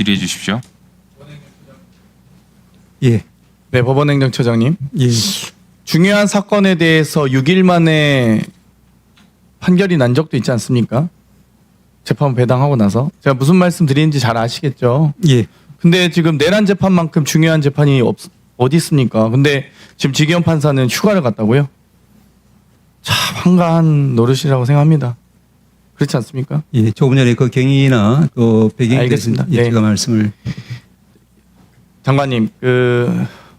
질의해 주십시오. 예. 네, 법원행정처장님. 예. 중요한 사건에 대해서 6일 만에 판결이 난 적도 있지 않습니까? 재판 배당하고 나서. 제가 무슨 말씀 드리는지 잘 아시겠죠? 예. 근데 지금 내란 재판만큼 중요한 재판이 어디 있습니까? 근데 지금 지기현 판사는 휴가를 갔다고요? 참 한가한 노릇이라고 생각합니다. 그렇지 않습니까? 예. 조금 전에 그 경위나 또 배경에 알겠습니다. 대해서 네. 제가 말씀을 장관님,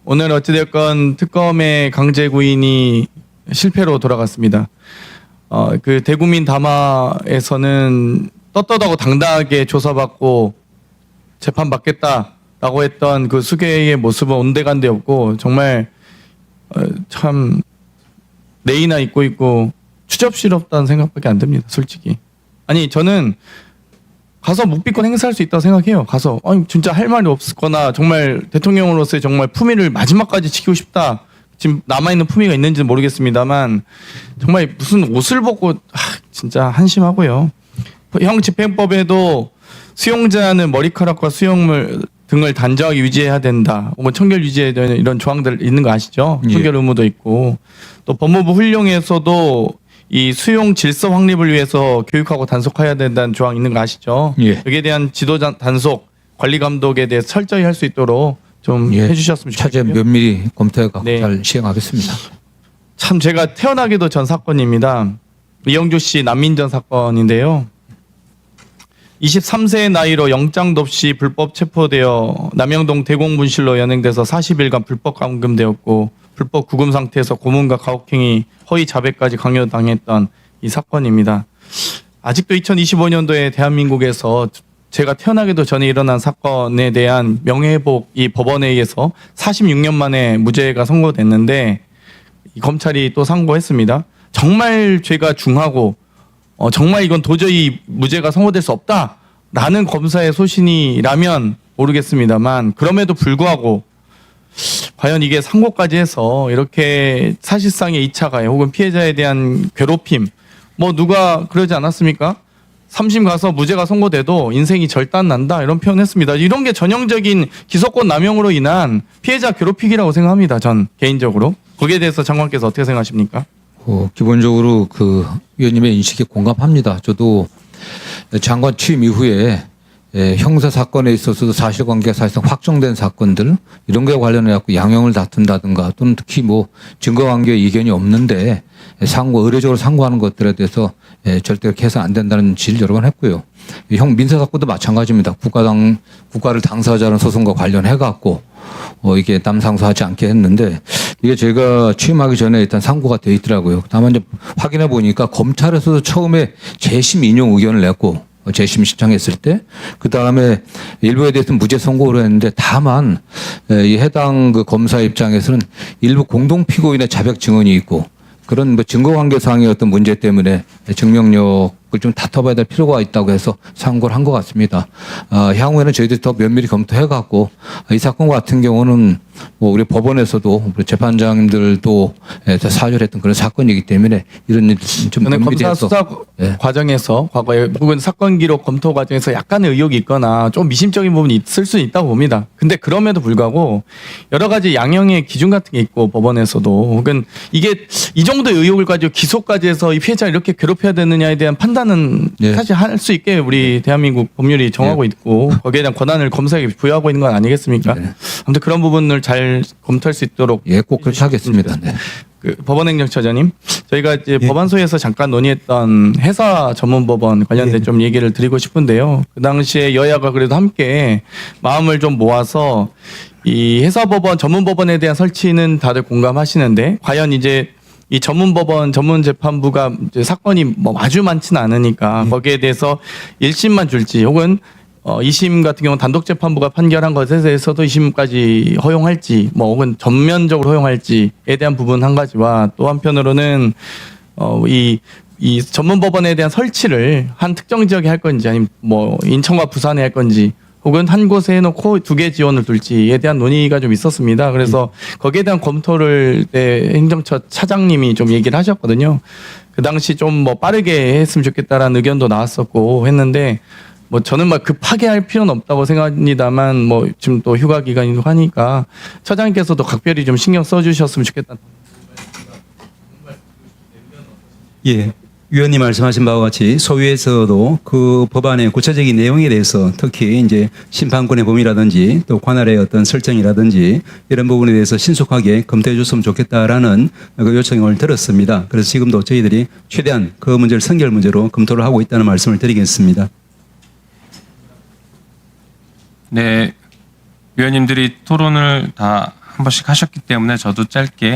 오늘 어찌됐건 특검의 강제 구인이 실패로 돌아갔습니다. 그 대국민 담화에서는 떳떳하고 당당하게 조사받고 재판받겠다라고 했던 그 수계의 모습은 온데간데 없고 정말 참 내이나 잊고 있고 추접스럽다는 생각밖에 안 듭니다. 솔직히. 아니 저는 가서 묵비권 행사할 수 있다고 생각해요. 가서 아니 진짜 할 말이 없거나 정말 대통령으로서의 정말 품위를 마지막까지 지키고 싶다. 지금 남아있는 품위가 있는지는 모르겠습니다만 정말 무슨 옷을 벗고 진짜 한심하고요. 형 집행법에도 수용자는 머리카락과 수용물 등을 단정하게 유지해야 된다. 혹은 청결 유지에 대한 이런 조항들 있는 거 아시죠? 예. 청결 의무도 있고 또 법무부 훈령에서도 이 수용 질서 확립을 위해서 교육하고 단속해야 된다는 조항 있는 거 아시죠? 예. 여기에 대한 지도 단속, 관리 감독에 대해 철저히 할 수 있도록 좀 예. 해주셨으면 차제 좋겠고요. 면밀히 검토해서 네. 잘 시행하겠습니다. 참 제가 태어나기도 전 사건입니다. 이영주 씨 난민전 사건인데요. 23세의 나이로 영장도 없이 불법 체포되어 남영동 대공분실로 연행돼서 40일간 불법 감금되었고 불법 구금 상태에서 고문과 가혹행위, 허위 자백까지 강요당했던 이 사건입니다. 아직도 2025년도에 대한민국에서 제가 태어나기도 전에 일어난 사건에 대한 명예회복 이 법원에 의해서 46년 만에 무죄가 선고됐는데 이 검찰이 또 상고했습니다. 정말 죄가 중하고 정말 이건 도저히 무죄가 선고될 수 없다라는 검사의 소신이라면 모르겠습니다만 그럼에도 불구하고 과연 이게 상고까지 해서 이렇게 사실상의 2차 가해 혹은 피해자에 대한 괴롭힘 뭐 누가 그러지 않았습니까? 3심 가서 무죄가 선고돼도 인생이 절단난다 이런 표현했습니다. 이런 게 전형적인 기소권 남용으로 인한 피해자 괴롭히기라고 생각합니다. 전 개인적으로. 거기에 대해서 장관께서 어떻게 생각하십니까? 기본적으로 그 위원님의 인식에 공감합니다. 저도 장관 취임 이후에 형사 사건에 있어서도 사실관계가 사실상 확정된 사건들 이런 거에 관련해 갖고 양형을 다툰다든가 또는 특히 뭐 증거관계에 이견이 없는데 의례적으로 상고하는 것들에 대해서 절대 그렇게 해서 안 된다는 질을 여러 번 했고요. 형 민사 사건도 마찬가지입니다. 국가를 당사자라는 소송과 관련해 갖고 이게 남상수하지 않게 했는데 이게 제가 취임하기 전에 일단 상고가 돼 있더라고요. 다만 이제 확인해 보니까 검찰에서도 처음에 재심 인용 의견을 냈고 재심 신청했을 때 그 다음에 일부에 대해서는 무죄 선고를 했는데 다만 이 해당 그 검사 입장에서는 일부 공동 피고인의 자백 증언이 있고 그런 뭐 증거관계상의 어떤 문제 때문에 증명력을 좀 다퉈봐야 될 필요가 있다고 해서 상고를 한 것 같습니다. 향후에는 저희들이 더 면밀히 검토해갖고 이 사건 같은 경우는 뭐 우리 법원에서도 우리 재판장님들도 사절했던 그런 사건이기 때문에 이런 일 좀 저는 검사 면밀히 수사 과정에서 과거에 혹은 사건 기록 검토 과정에서 약간의 의혹이 있거나 좀 미심적인 부분이 있을 수 있다고 봅니다. 근데 그럼에도 불구하고 여러 가지 양형의 기준 같은 게 있고 법원에서도 혹은 이게 이 정도의 의혹을 가지고 기소까지 해서 이 피해자를 이렇게 괴롭혀야 되느냐에 대한 판단은 예. 사실 할 수 있게 우리 대한민국 법률이 정하고 있고 거기에 대한 권한을 검사에게 부여하고 있는 건 아니겠습니까? 네. 아무튼 그런 부분을 잘 검토할 수 있도록 꼭 그렇게 하겠습니다. 네. 그 법원행정처장님, 저희가 이제 법안소에서 잠깐 논의했던 회사 전문법원 관련된 좀 얘기를 드리고 싶은데요. 그 당시에 여야가 그래도 함께 마음을 좀 모아서 이 회사법원 전문법원에 대한 설치는 다들 공감하시는데 과연 이제 이 전문법원 전문재판부가 이제 사건이 뭐 아주 많지는 않으니까 거기에 대해서 1심만 줄지 혹은 2심 같은 경우는 단독재판부가 판결한 것에 대해서도 2심까지 허용할지 뭐 혹은 전면적으로 허용할지에 대한 부분 한 가지와 또 한편으로는 이 전문법원에 대한 설치를 한 특정 지역에 할 건지 아니면 뭐 인천과 부산에 할 건지 혹은 한 곳에 해놓고 2개 지원을 둘지에 대한 논의가 좀 있었습니다. 그래서 거기에 대한 검토를 행정처 차장님이 좀 얘기를 하셨거든요. 그 당시 좀 뭐 빠르게 했으면 좋겠다라는 의견도 나왔었고 했는데 뭐 저는 막 급하게 할 필요는 없다고 생각합니다만 뭐 지금 또 휴가 기간이고 하니까 처장님께서도 각별히 좀 신경 써주셨으면 좋겠다. 예. 위원님 말씀하신 바와 같이 소위에서도 그 법안의 구체적인 내용에 대해서 특히 이제 심판권의 범위라든지 또 관할의 어떤 설정이라든지 이런 부분에 대해서 신속하게 검토해 줬으면 좋겠다라는 그 요청을 들었습니다. 그래서 지금도 저희들이 최대한 그 문제를 선결 문제로 검토를 하고 있다는 말씀을 드리겠습니다. 네, 위원님들이 토론을 다 한 번씩 하셨기 때문에 저도 짧게